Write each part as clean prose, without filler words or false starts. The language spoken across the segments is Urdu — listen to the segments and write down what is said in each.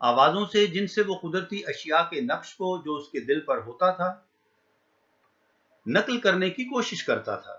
آوازوں سے جن سے وہ قدرتی اشیاء کے نقش کو جو اس کے دل پر ہوتا تھا نقل کرنے کی کوشش کرتا تھا۔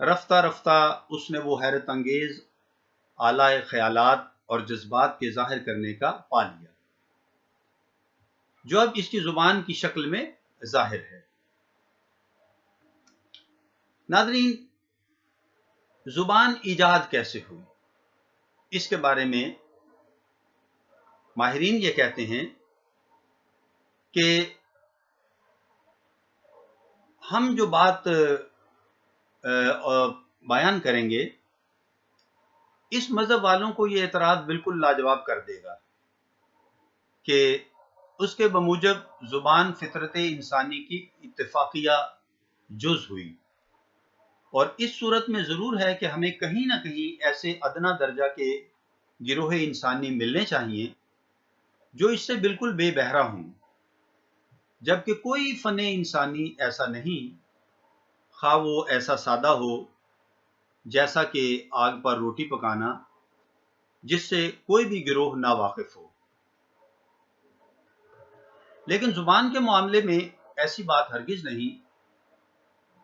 رفتہ رفتہ اس نے وہ حیرت انگیز اعلی خیالات اور جذبات کے ظاہر کرنے کا پا لیا جو اب اس کی زبان کی شکل میں ظاہر ہے۔ ناظرین، زبان ایجاد کیسے ہوئی؟ اس کے بارے میں ماہرین یہ کہتے ہیں کہ ہم جو بات بیان کریں گے اس مذہب والوں کو یہ اعتراض بالکل لاجواب کر دے گا کہ اس کے بموجب زبان فطرت انسانی کی اتفاقیہ جز ہوئی، اور اس صورت میں ضرور ہے کہ ہمیں کہیں نہ کہیں ایسے ادنا درجہ کے گروہ انسانی ملنے چاہیے جو اس سے بالکل بے بہرہ ہوں، جبکہ کوئی فن انسانی ایسا نہیں، خواہ وہ ایسا سادہ ہو جیسا کہ آگ پر روٹی پکانا، جس سے کوئی بھی گروہ نا واقف ہو۔ لیکن زبان کے معاملے میں ایسی بات ہرگز نہیں۔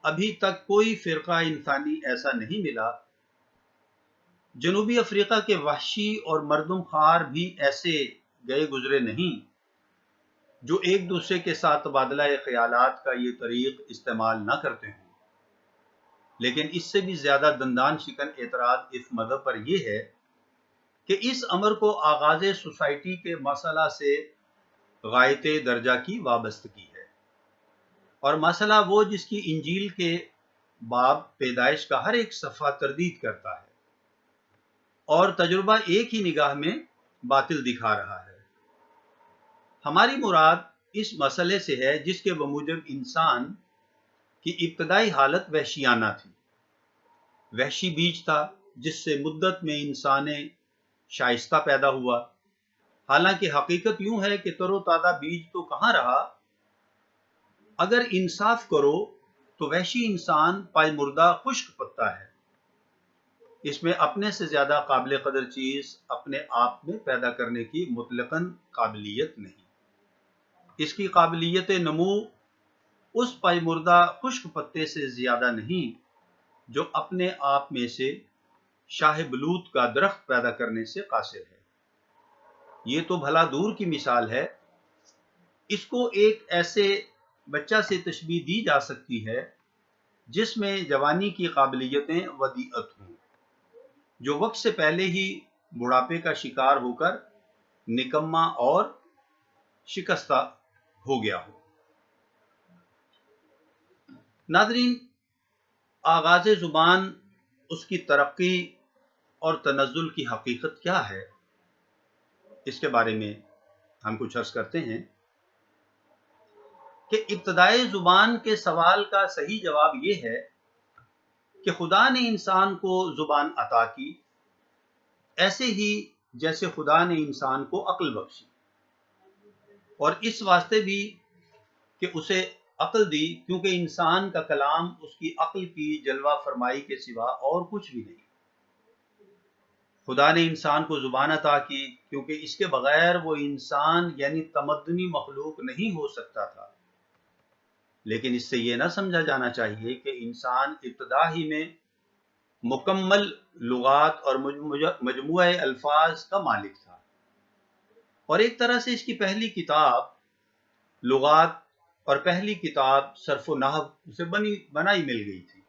ابھی تک کوئی فرقہ انسانی ایسا نہیں ملا۔ جنوبی افریقہ کے وحشی اور مردم خوار بھی ایسے گئے گزرے نہیں جو ایک دوسرے کے ساتھ تبادلہ خیالات کا یہ طریق استعمال نہ کرتے ہوں۔ لیکن اس سے بھی زیادہ دندان شکن اعتراض اس مذہب پر یہ ہے کہ اس امر کو آغاز سوسائٹی کے مسئلہ سے غایت درجہ کی وابستگی ہے، اور مسئلہ وہ جس کی انجیل کے باب پیدائش کا ہر ایک صفحہ تردید کرتا ہے اور تجربہ ایک ہی نگاہ میں باطل دکھا رہا ہے۔ ہماری مراد اس مسئلے سے ہے جس کے بموجب انسان کی ابتدائی حالت وحشیانہ تھی۔ وحشی بیج تھا جس سے مدت میں انسان شائستہ پیدا ہوا، حالانکہ حقیقت یوں ہے کہ تر و تازہ بیج تو کہاں رہا۔ اگر انصاف کرو تو وحشی انسان پائے مردہ خشک پتا ہے۔ اس میں اپنے سے زیادہ قابل قدر چیز اپنے آپ میں پیدا کرنے کی مطلقاً قابلیت نہیں۔ اس کی قابلیت نمو اس پائے مردہ خشک پتے سے زیادہ نہیں جو اپنے آپ میں سے شاہ بلوط کا درخت پیدا کرنے سے قاصر ہے۔ یہ تو بھلا دور کی مثال ہے۔ اس کو ایک ایسے بچہ سے تشبیہ دی جا سکتی ہے جس میں جوانی کی قابلیتیں ودیعت ہوں، جو وقت سے پہلے ہی بڑھاپے کا شکار ہو کر نکما اور شکستہ ہو گیا ہو۔ ناظرین، آغاز زبان، اس کی ترقی اور تنزل کی حقیقت کیا ہے، اس کے بارے میں ہم کچھ عرض کرتے ہیں کہ ابتدائی زبان کے سوال کا صحیح جواب یہ ہے کہ خدا نے انسان کو زبان عطا کی، ایسے ہی جیسے خدا نے انسان کو عقل بخشی، اور اس واسطے بھی کہ اسے عقل دی کیونکہ انسان کا کلام اس کی عقل کی جلوہ فرمائی کے سوا اور کچھ بھی نہیں۔ خدا نے انسان کو زبان عطا کی کیونکہ اس کے بغیر وہ انسان یعنی تمدنی مخلوق نہیں ہو سکتا تھا۔ لیکن اس سے یہ نہ سمجھا جانا چاہیے کہ انسان ابتدا ہی میں مکمل لغات اور مجموعہ الفاظ کا مالک تھا، اور ایک طرح سے اس کی پہلی کتاب لغات اور پہلی کتاب صرف و نحو اسے بنائی مل گئی تھی۔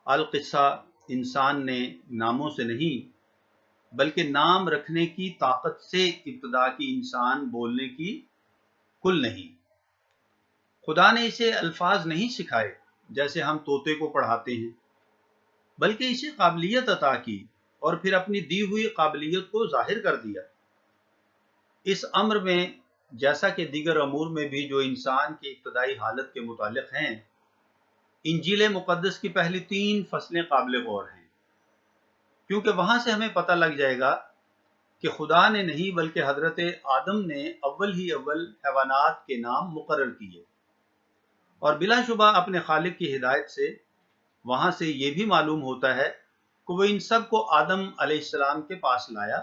القصہ انسان نے ناموں سے نہیں بلکہ نام رکھنے کی طاقت سے ابتدا کی انسان بولنے کی کل نہیں۔ خدا نے اسے الفاظ نہیں سکھائے جیسے ہم طوطے کو پڑھاتے ہیں، بلکہ اسے قابلیت عطا کی اور پھر اپنی دی ہوئی قابلیت کو ظاہر کر دیا۔ اس امر میں جیسا کہ دیگر امور میں بھی جو انسان کی ابتدائی حالت کے متعلق ہیں، انجیل مقدس کی پہلی 3 فصلیں قابل غور ہیں، کیونکہ وہاں سے ہمیں پتہ لگ جائے گا کہ خدا نے نہیں بلکہ حضرت آدم نے اول حیوانات کے نام مقرر کیے، اور بلا شبہ اپنے خالق کی ہدایت سے وہاں سے یہ بھی معلوم ہوتا ہے کہ وہ ان سب کو آدم علیہ السلام کے پاس لایا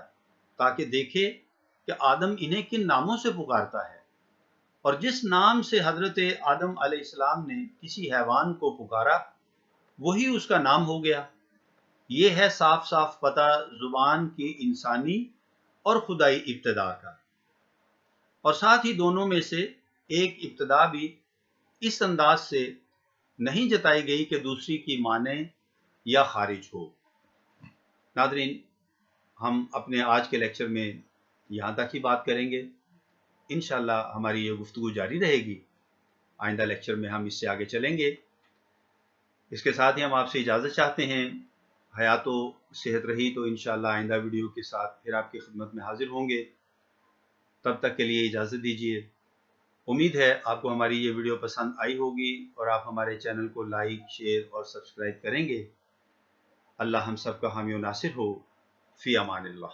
تاکہ دیکھے کہ آدم انہیں کن ناموں سے پکارتا ہے، اور جس نام سے حضرت آدم علیہ السلام نے کسی حیوان کو پکارا وہی اس کا نام ہو گیا۔ یہ ہے صاف صاف پتہ زبان کی انسانی اور خدائی ابتدا کا، اور ساتھ ہی دونوں میں سے ایک ابتدا بھی اس انداز سے نہیں جتائی گئی کہ دوسری کی مانے یا خارج ہو۔ ناظرین، ہم اپنے آج کے لیکچر میں یہاں تک ہی بات کریں گے۔ انشاءاللہ ہماری یہ گفتگو جاری رہے گی، آئندہ لیکچر میں ہم اس سے آگے چلیں گے۔ اس کے ساتھ ہی ہم آپ سے اجازت چاہتے ہیں۔ حیات و صحت رہی تو انشاءاللہ آئندہ ویڈیو کے ساتھ پھر آپ کی خدمت میں حاضر ہوں گے۔ تب تک کے لیے اجازت دیجیے۔ امید ہے آپ کو ہماری یہ ویڈیو پسند آئی ہوگی اور آپ ہمارے چینل کو لائک، شیئر اور سبسکرائب کریں گے۔ اللہ ہم سب کا حامی و ناصر ہو۔ فی امان اللہ۔